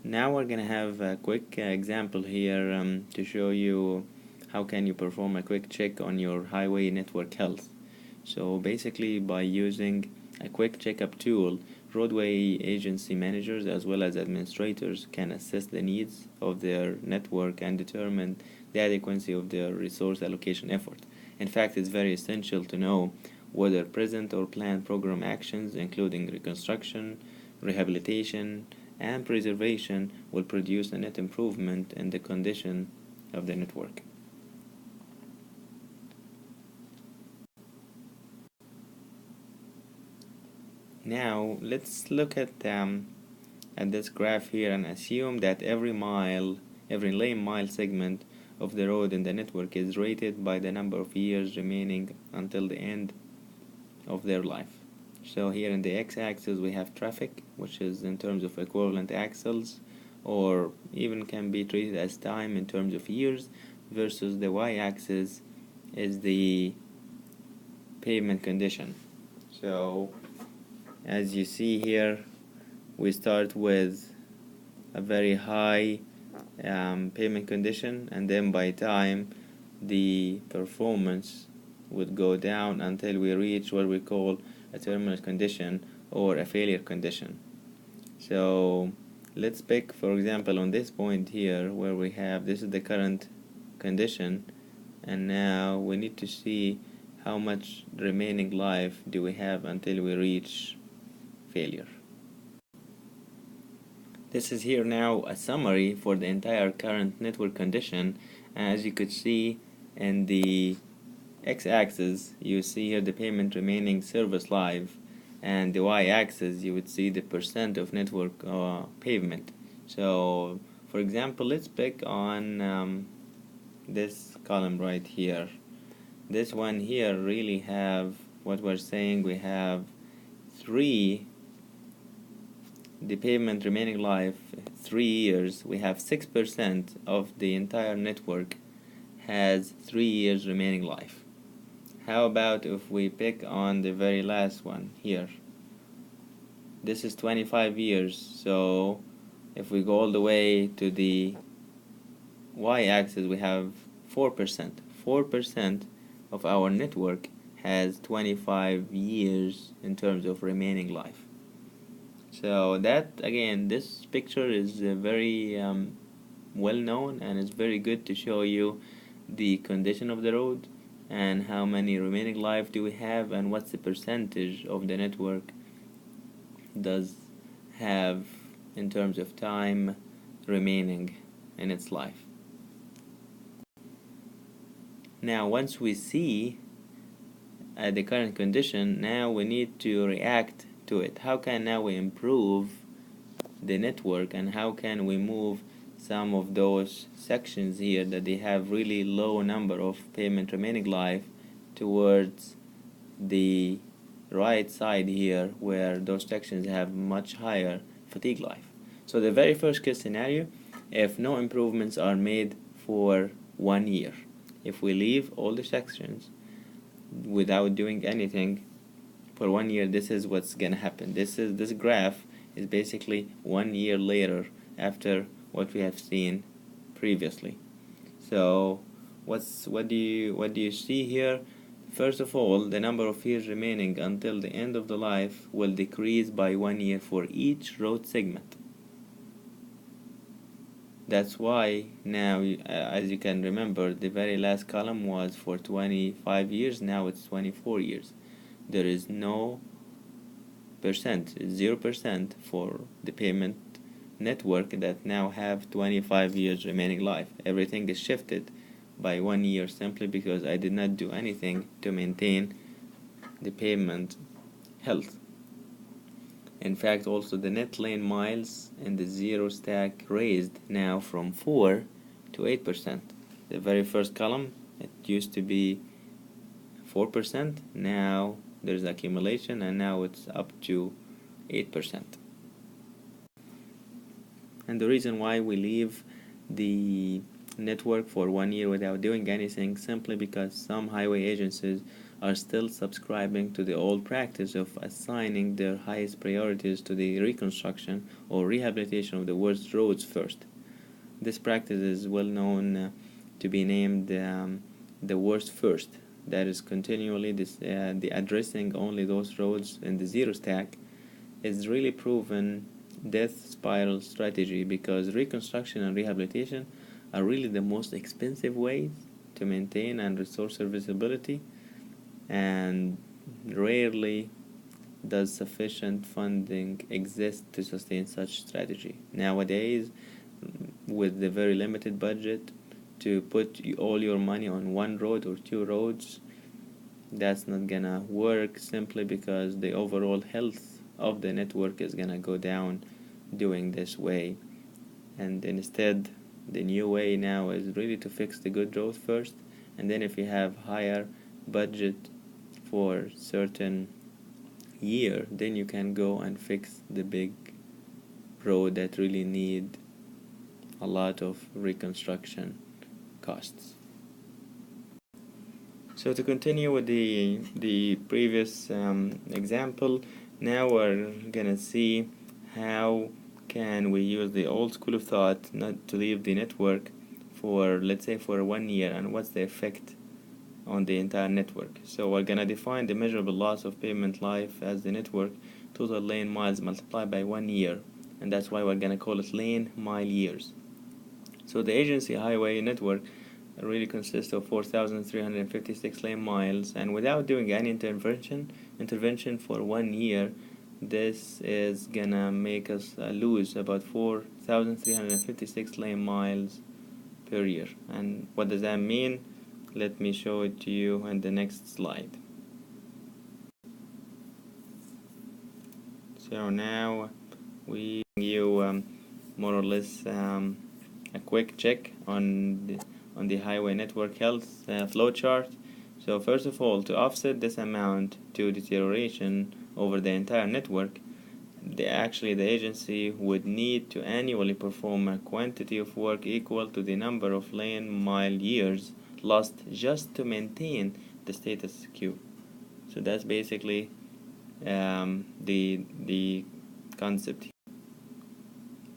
Now we're gonna have a quick example here to show you how can you perform a quick check on your highway network health. So basically, by using a quick checkup tool, roadway agency managers as well as administrators can assess the needs of their network and determine the adequacy of their resource allocation effort. In fact, it's very essential to know whether present or planned program actions, including reconstruction, rehabilitation, and preservation, will produce a net improvement in the condition of the network. Now let's look at this graph here and assume that every lane mile segment of the road in the network is rated by the number of years remaining until the end of their life. So here in the x-axis we have traffic, which is in terms of equivalent axles, or even can be treated as time in terms of years, versus the y-axis is the pavement condition. So as you see here, we start with a very high pavement condition, and then by time the performance would go down until we reach what we call a terminal condition or a failure condition. So let's pick, for example, on this point here where we have this is the current condition, and now we need to see how much remaining life do we have until we reach failure. This is here now a summary for the entire current network condition. As you could see in the x-axis, you see here the pavement remaining service life, and the y-axis you would see the percent of network pavement. So for example, let's pick on this column right here. This one here really have what we're saying, we have the pavement remaining life 3 years. We have 6% of the entire network has 3 years remaining life. How about if we pick on the very last one here? This is 25 years, so if we go all the way to the y-axis, we have 4%. 4% of our network has 25 years in terms of remaining life. So that, again, this picture is very well known, and it's very good to show you the condition of the road and how many remaining life do we have, and what's the percentage of the network does have in terms of time remaining in its life. Now once we see the current condition, now we need to react to it. How can now we improve the network, and how can we move some of those sections here that they have really low number of pavement remaining life towards the right side here where those sections have much higher fatigue life. So the very first case scenario, if no improvements are made for 1 year, if we leave all the sections without doing anything for 1 year, this is what's gonna happen. This graph is basically 1 year later after what we have seen previously. So what do you see here? First of all, the number of years remaining until the end of the life will decrease by 1 year for each road segment. That's why now, as you can remember, the very last column was for 25 years, now it's 24 years. There is no percent, 0% for the pavement network that now have 25 years remaining life. Everything is shifted by 1 year simply because I did not do anything to maintain the pavement health. In fact, also the net lane miles in the zero stack raised now from 4 to 8%. The very first column, it used to be 4%, now there's accumulation, and now it's up to 8%. And the reason why we leave the network for 1 year without doing anything, simply because some highway agencies are still subscribing to the old practice of assigning their highest priorities to the reconstruction or rehabilitation of the worst roads first. This practice is well known to be named the worst first. That is continually the addressing only those roads in the zero stack is really proven death spiral strategy, because reconstruction and rehabilitation are really the most expensive ways to maintain and restore serviceability, and rarely does sufficient funding exist to sustain such strategy. Nowadays, with the very limited budget, to put all your money on one road or two roads, that's not gonna work, simply because the overall health of the network is gonna go down doing this way. And instead, the new way now is really to fix the good road first, and then if you have higher budget for certain year, then you can go and fix the big road that really need a lot of reconstruction costs. So to continue with the previous example, now we're gonna see how can we use the old school of thought not to leave the network for, let's say, for 1 year, and what's the effect on the entire network. So we're gonna define the measurable loss of pavement life as the network total lane miles multiplied by 1 year, and that's why we're gonna call it lane mile years. So the agency highway network really consists of 4,356 lane miles, and without doing any intervention for 1 year, this is gonna make us lose about 4,356 lane miles per year. And what does that mean? Let me show it to you in the next slide. So now we give you more or less a quick check on the highway network health flowchart. So first of all, to offset this amount to deterioration over the entire network, the agency would need to annually perform a quantity of work equal to the number of lane mile years lost just to maintain the status quo. So that's basically the concept.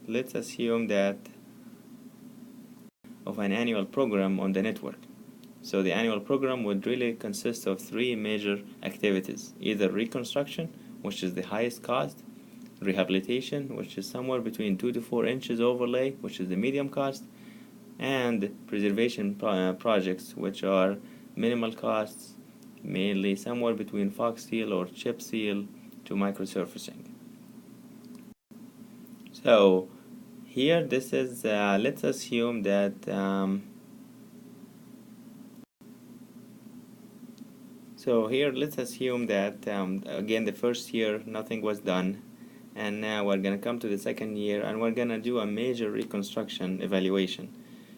Let's assume that of an annual program on the network. So the annual program would really consist of 3 major activities: either reconstruction, which is the highest cost; rehabilitation, which is somewhere between 2 to 4 inches overlay, which is the medium cost; and preservation projects, which are minimal costs, mainly somewhere between fog seal or chip seal to microsurfacing. So here, this is let's assume that again, the first year nothing was done, and now we're gonna come to the second year and we're gonna do a major reconstruction evaluation.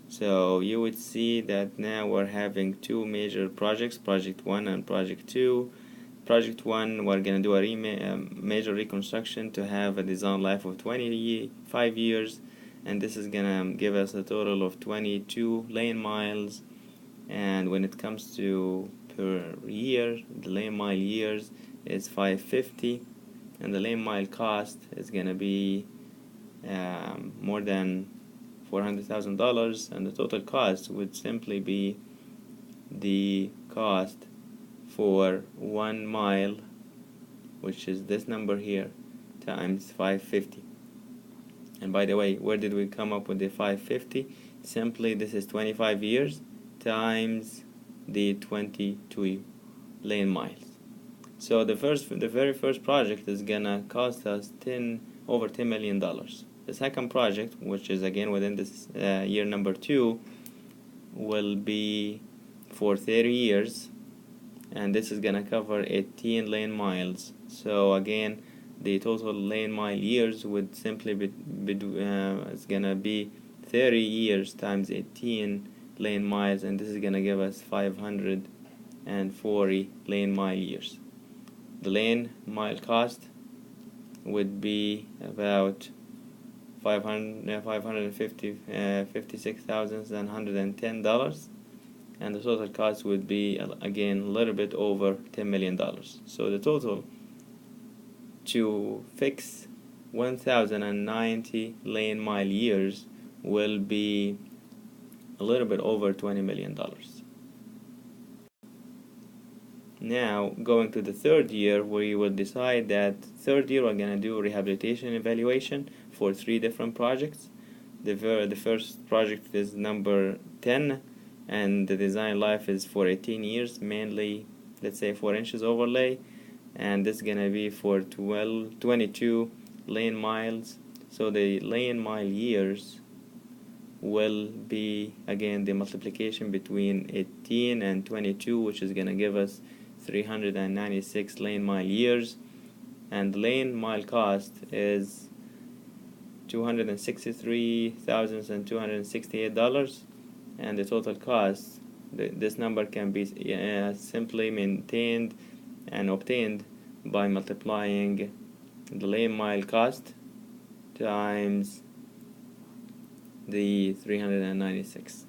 So you would see that now we're having 2 major projects, project 1 and project 2. Project 1, we're gonna do a major reconstruction to have a design life of 25 years, and this is gonna give us a total of 22 lane miles. And when it comes to per year, the lane mile years is 550, and the lane mile cost is gonna be more than $400,000, and the total cost would simply be the cost for 1 mile, which is this number here, times 550. And by the way, where did we come up with the 550? Simply, this is 25 years times the 22 lane miles. So the very first project is gonna cost us over $10 million. The second project, which is again within this year number 2, will be for 30 years, and this is gonna cover 18 lane miles. So again, the total lane mile years would simply it's gonna be 30 years times 18 lane miles, and this is gonna give us 540 lane mile years. The lane mile cost would be about $56,110, and the total cost would be again a little bit over $10 million. So the total to fix 1090 lane mile years will be a little bit over $20 million. Now going to the third year, we will decide that third year we're gonna do rehabilitation evaluation for 3 different projects. The first project is number 10, and the design life is for 18 years, mainly let's say 4 inches overlay, and this is gonna be for 22 lane miles. So the lane mile years will be again the multiplication between 18 and 22, which is gonna give us 396 lane mile years, and lane mile cost is $263,268, and the total cost, this number can be simply maintained and obtained by multiplying the lane mile cost times the 396.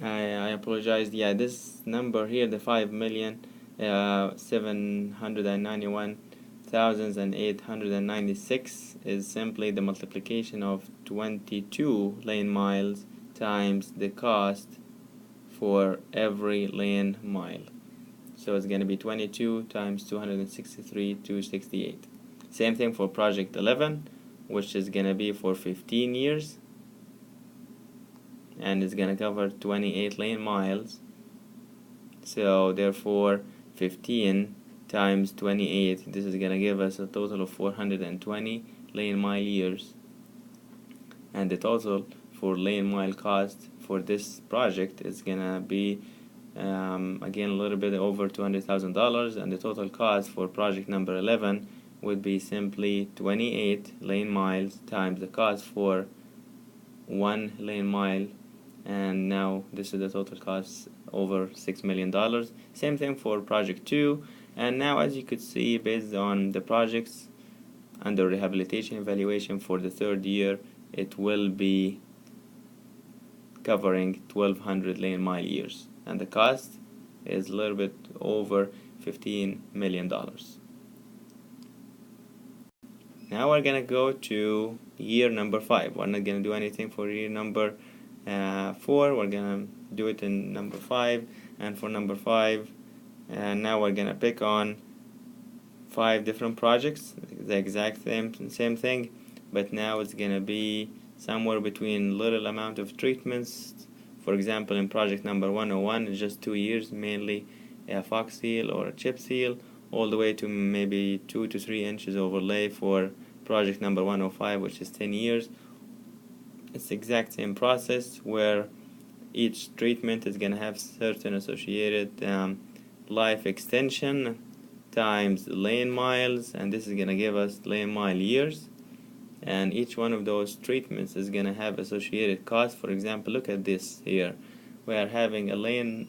I apologize. Yeah, this number here, the 5,791,896, is simply the multiplication of 22 lane miles times the cost for every lane mile. So it's going to be 22 times 263, 268. Same thing for project 11, which is going to be for 15 years, and it's going to cover 28 lane miles. So therefore 15 times 28, this is going to give us a total of 420 lane mile years, and the total for lane mile cost for this project is going to be again a little bit over $200,000, and the total cost for project number 11 would be simply 28 lane miles times the cost for 1 lane mile, and now this is the total cost over $6 million. Same thing for project 2, and now as you could see, based on the projects under rehabilitation evaluation for the third year, it will be covering 1200 lane mile years, and the cost is a little bit over $15 million. Now we're gonna go to year number 5. We're not gonna do anything for year number 4. We're gonna do it in number 5, and for number 5, now we're gonna pick on 5 different projects, the exact same thing, but now it's gonna be somewhere between little amount of treatments. For example, in project number 101, it's just 2 years, mainly a fox seal or a chip seal, all the way to maybe 2 to 3 inches overlay for project number 105, which is 10 years. It's the exact same process where each treatment is going to have certain associated life extension times lane miles, and this is going to give us lane mile years, and each one of those treatments is going to have associated costs. For example, look at this here. We are having a lane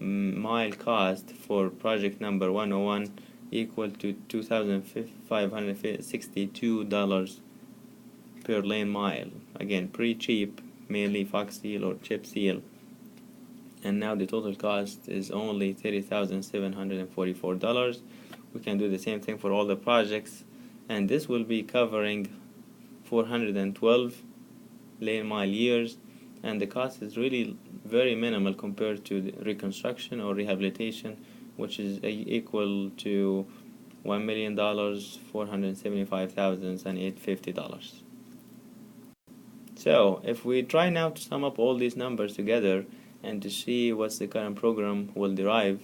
mile cost for project number 101 equal to $2,562 per lane mile. Again, pretty cheap, mainly fox seal or chip seal. And now the total cost is only $30,744. We can do the same thing for all the projects, and this will be covering 412 lane mile years, and the cost is really very minimal compared to the reconstruction or rehabilitation, which is equal to $1,475,850. So if we try now to sum up all these numbers together and to see what's the current program will derive,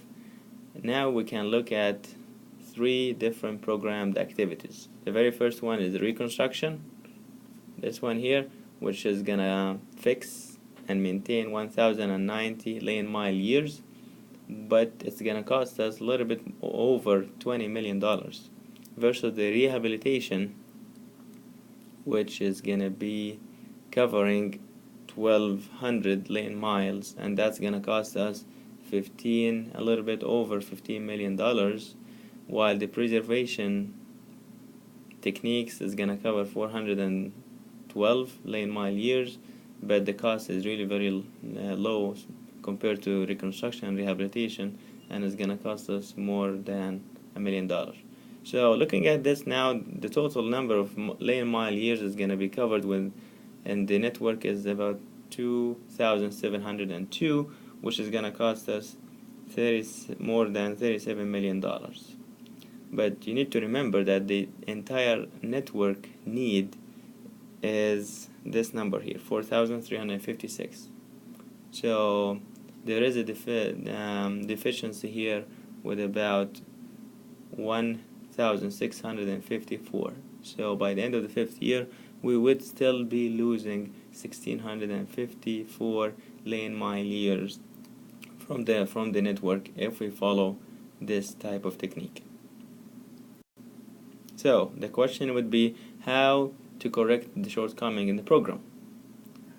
now we can look at 3 different programmed activities. The very first one is reconstruction, this one here, which is gonna fix and maintain 1090 lane mile years, but it's gonna cost us a little bit over $20 million, versus the rehabilitation, which is gonna be covering 1200 lane miles, and that's gonna cost us a little bit over $15 million, while the preservation techniques is gonna cover 412 lane mile years, but the cost is really very low compared to reconstruction and rehabilitation, and it's gonna cost us more than $1 million. So looking at this now, the total number of lane mile years is gonna be covered with, and the network is about 2,702, which is gonna cost us more than $37 million. But you need to remember that the entire network need is this number here, 4,356. So there is a deficiency here with about 1,654. So by the end of the 5th year, we would still be losing 1,654 lane mile years from the network if we follow this type of technique. So the question would be how to correct the shortcoming in the program,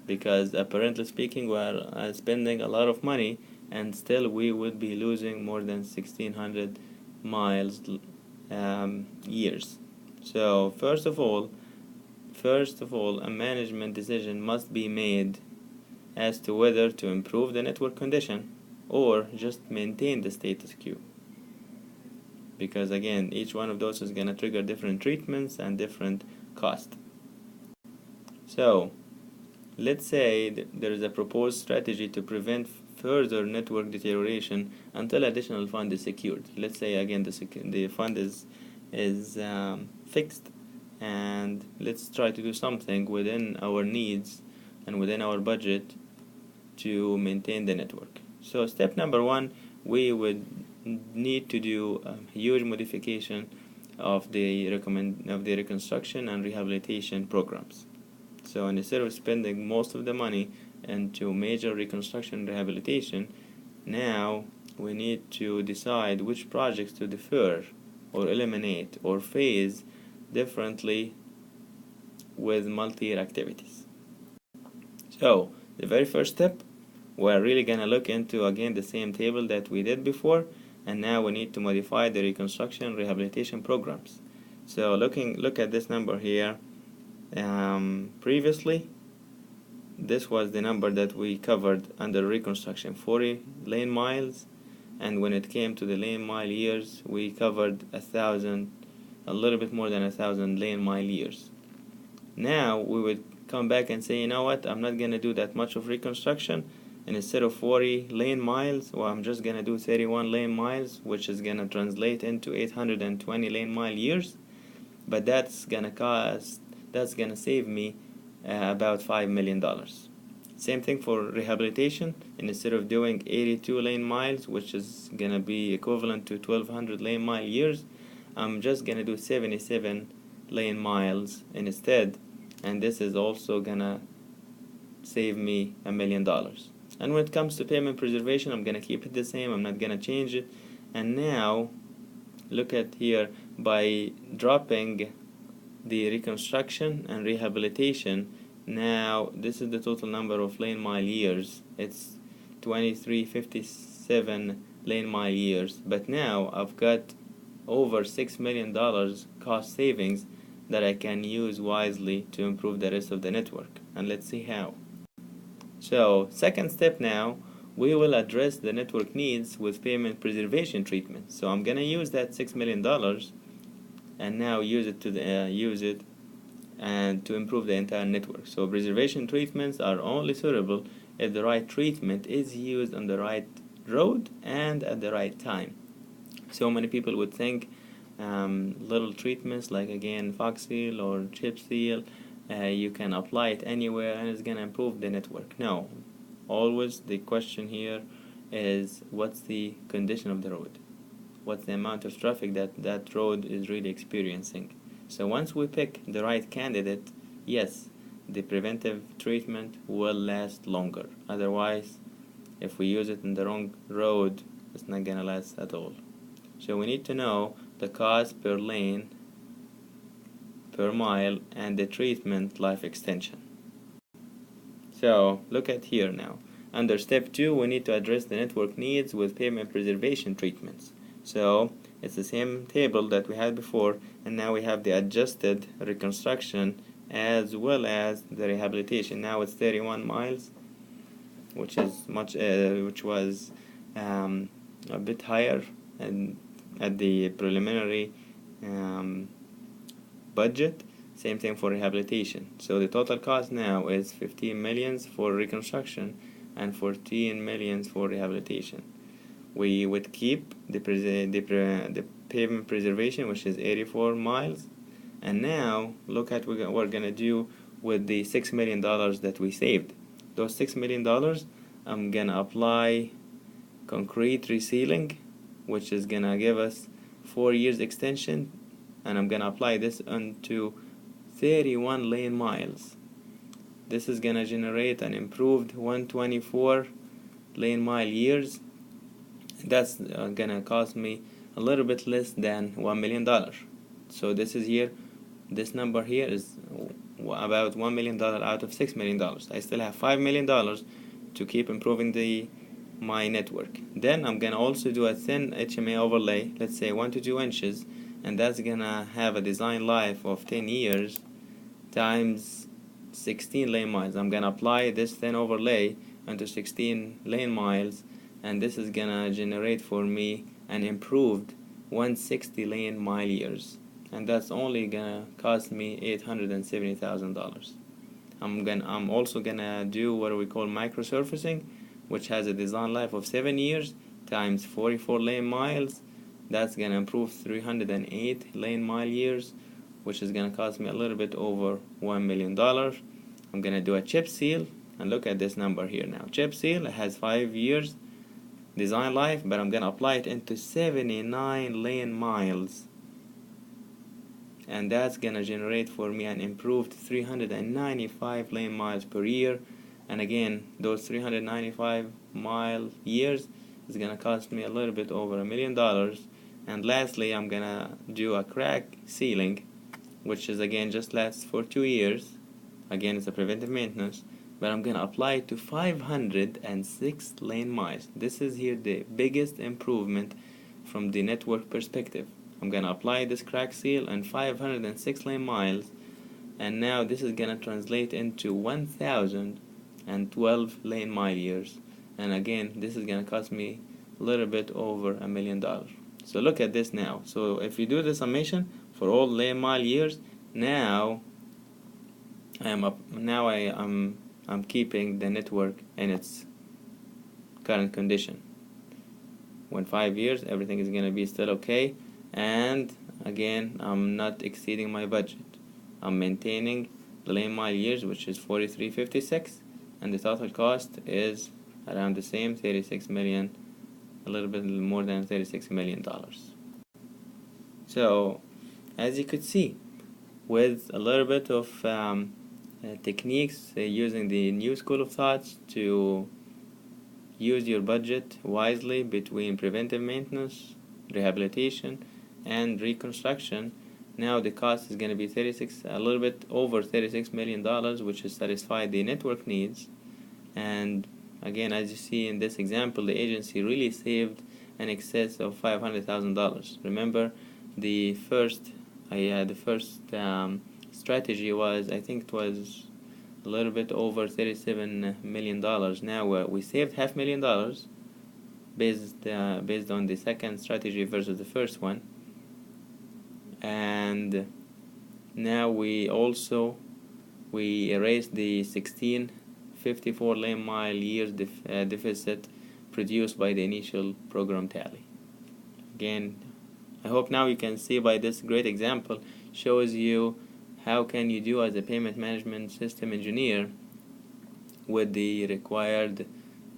because apparently speaking we are spending a lot of money and still we would be losing more than 1,600 miles years. So first of all, a management decision must be made as to whether to improve the network condition or just maintain the status quo, because again each one of those is going to trigger different treatments and different cost. So let's say there is a proposed strategy to prevent further network deterioration until additional fund is secured. Let's say again the fund is fixed, and let's try to do something within our needs and within our budget to maintain the network. So step number 1, we would need to do a huge modification of the reconstruction and rehabilitation programs. So instead of spending most of the money into major reconstruction and rehabilitation, now we need to decide which projects to defer or eliminate or phase differently with multi-year activities. So the very first step, we're really going to look into again the same table that we did before, and now we need to modify the reconstruction and rehabilitation programs. So look at this number here. Previously this was the number that we covered under reconstruction, 40 lane miles, and when it came to the lane mile years we covered a little bit more than 1,000 lane mile years. Now we would come back and say, you know what, I'm not gonna do that much of reconstruction, and instead of 40 lane miles, well, I'm just gonna do 31 lane miles, which is gonna translate into 820 lane mile years, but that's gonna save me about $5 million. Same thing for rehabilitation, and instead of doing 82 lane miles, which is gonna be equivalent to 1,200 lane mile years, I'm just gonna do 77 lane miles instead, and this is also gonna save me $1 million. And when it comes to pavement preservation, I'm gonna keep it the same, I'm not gonna change it. And now look at here, by dropping the reconstruction and rehabilitation, now this is the total number of lane mile years. It's 2,357 lane mile years, but now I've got over $6 million cost savings that I can use wisely to improve the rest of the network. And let's see how. So second step, now we will address the network needs with pavement preservation treatment. So I'm gonna use that $6 million and now use it and to improve the entire network. So preservation treatments are only suitable if the right treatment is used on the right road and at the right time. So many people would think little treatments like again Fox Seal or Chip Seal, you can apply it anywhere and it's gonna improve the network. No, always the question here is what's the condition of the road, what's the amount of traffic that road is really experiencing. So once we pick the right candidate, yes, the preventive treatment will last longer. Otherwise, if we use it in the wrong road, it's not gonna last at all. So we need to know the cost per lane, per mile, and the treatment life extension. So look at here now. Under step 2, we need to address the network needs with pavement preservation treatments. So It's the same table that we had before, and now we have the adjusted reconstruction as well as the rehabilitation. Now it's 31 miles, which is which was a bit higher and at the preliminary budget. Same thing for rehabilitation. So the total cost now is 15 millions for reconstruction and 14 millions for rehabilitation. We would keep the pavement preservation, which is 84 miles. And now look at what we're gonna do with the $6 million that we saved. Those $6 million, I'm gonna apply concrete resealing, which is gonna give us 4 years extension, and I'm gonna apply this onto 31 lane miles. This is gonna generate an improved 124 lane mile years. That's gonna cost me a little bit less than $1 million. So this number here is about $1 million out of $6 million. I still have $5 million to keep improving my network. Then I'm gonna also do a thin HMA overlay, let's say 1 to 2 inches, and that's gonna have a design life of 10 years times 16 lane miles. I'm gonna apply this thin overlay onto 16 lane miles, and this is gonna generate for me an improved 160 lane mile years, and that's only gonna cost me $870,000. I'm also gonna do what we call microsurfacing, which has a design life of 7 years times 44 lane miles. That's gonna improve 308 lane mile years, which is gonna cost me a little bit over $1 million. I'm gonna do a chip seal, and look at this number here now. Chip seal has 5 years design life, but I'm gonna apply it into 79 lane miles, and that's gonna generate for me an improved 395 lane miles per year. And again, those 395 mile years is gonna cost me a little bit over $1 million. And lastly, I'm gonna do a crack sealing, which is again just lasts for 2 years. Again, it's a preventive maintenance, but I'm gonna apply it to 506 lane miles. This is here the biggest improvement from the network perspective. I'm gonna apply this crack seal on 506 lane miles, and now this is gonna translate into 1,012 lane mile years. And again, this is gonna cost me a little bit over $1 million. So look at this now. So if you do the summation for all lane mile years, now I'm keeping the network in its current condition. When 5 years, everything is gonna be still okay, and again, I'm not exceeding my budget. I'm maintaining the lane mile years, which is 4356, and the total cost is around the same, 36 million, a little bit more than $36 million. So as you could see, with a little bit of techniques, using the new school of thoughts to use your budget wisely between preventive maintenance, rehabilitation, and reconstruction, now the cost is going to be a little bit over $36 million, which is satisfy the network needs. And again, as you see in this example, the agency really saved an excess of $500,000. Remember, the first strategy was, I think it was a little bit over $37 million. Now we saved $500,000 based on the second strategy versus the first one, and now we erased the 1654 lane mile years deficit produced by the initial program tally. Again, I hope now you can see by this great example shows you how can you do as a payment management system engineer with the required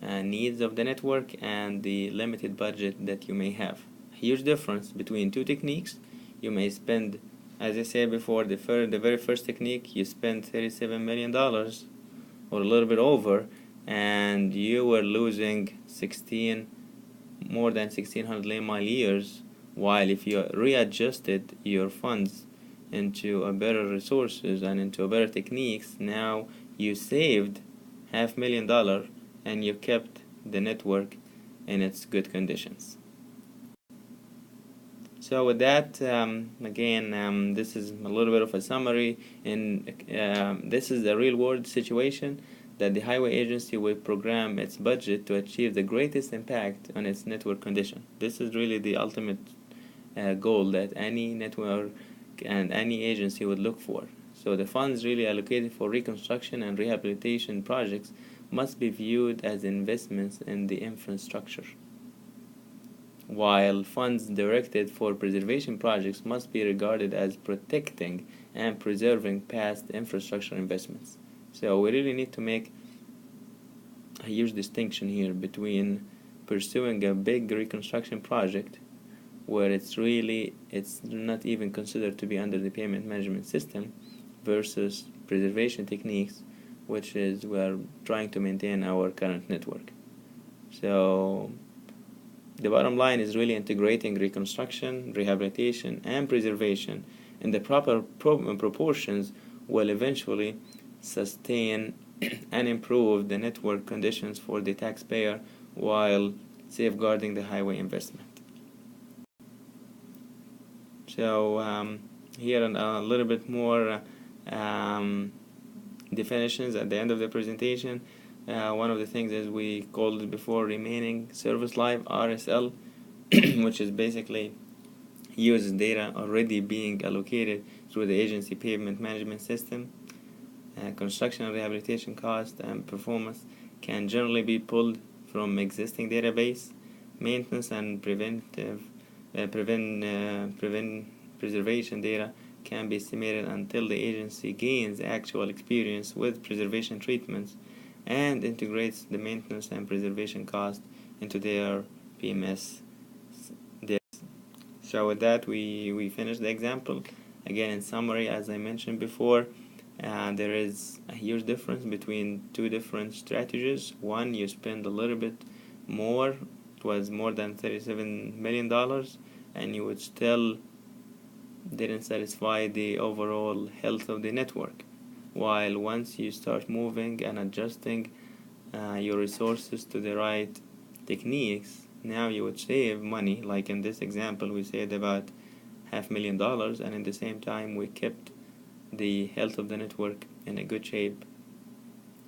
needs of the network and the limited budget that you may have. Huge difference between two techniques. You may spend, as I said before, the very first technique, you spend $37 million or a little bit over, and you were losing more than 1,600 lane mile years, while if you readjusted your funds into a better resources and into a better techniques, now you saved $500,000 and you kept the network in its good conditions. So with that, again, this is a little bit of a summary, and this is the real-world situation that the highway agency will program its budget to achieve the greatest impact on its network condition. This is really the ultimate goal that any network and any agency would look for. So the funds really allocated for reconstruction and rehabilitation projects must be viewed as investments in the infrastructure, while funds directed for preservation projects must be regarded as protecting and preserving past infrastructure investments. So we really need to make a huge distinction here between pursuing a big reconstruction project where it's not even considered to be under the payment management system versus preservation techniques, which is we're trying to maintain our current network. So the bottom line is really integrating reconstruction, rehabilitation, and preservation in the proper proportions will eventually sustain and improve the network conditions for the taxpayer while safeguarding the highway investment. So here a little bit more definitions at the end of the presentation. One of the things is we called it before remaining service life, RSL, which is basically uses data already being allocated through the agency pavement management system. Construction and rehabilitation cost and performance can generally be pulled from existing database. Maintenance and preservation data can be estimated until the agency gains actual experience with preservation treatments and integrates the maintenance and preservation cost into their PMS data. So with that, we finished the example. Again, in summary, as I mentioned before, there is a huge difference between two different strategies. One, you spend a little bit more, it was more than $37 million, and you would still didn't satisfy the overall health of the network. While once you start moving and adjusting your resources to the right techniques, now you would save money. Like in this example, we saved about $500,000, and at the same time we kept the health of the network in a good shape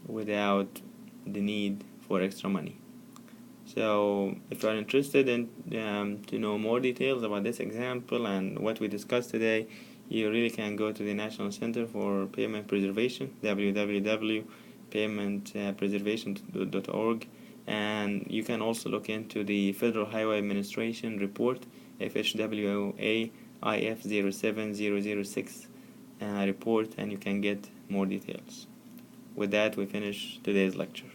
without the need for extra money. So if you are interested in to know more details about this example and what we discussed today, you really can go to the National Center for Pavement Preservation, www.pavementpreservation.org, and you can also look into the Federal Highway Administration report, FHWA IF 07006 report, and you can get more details. With that, we finish today's lecture.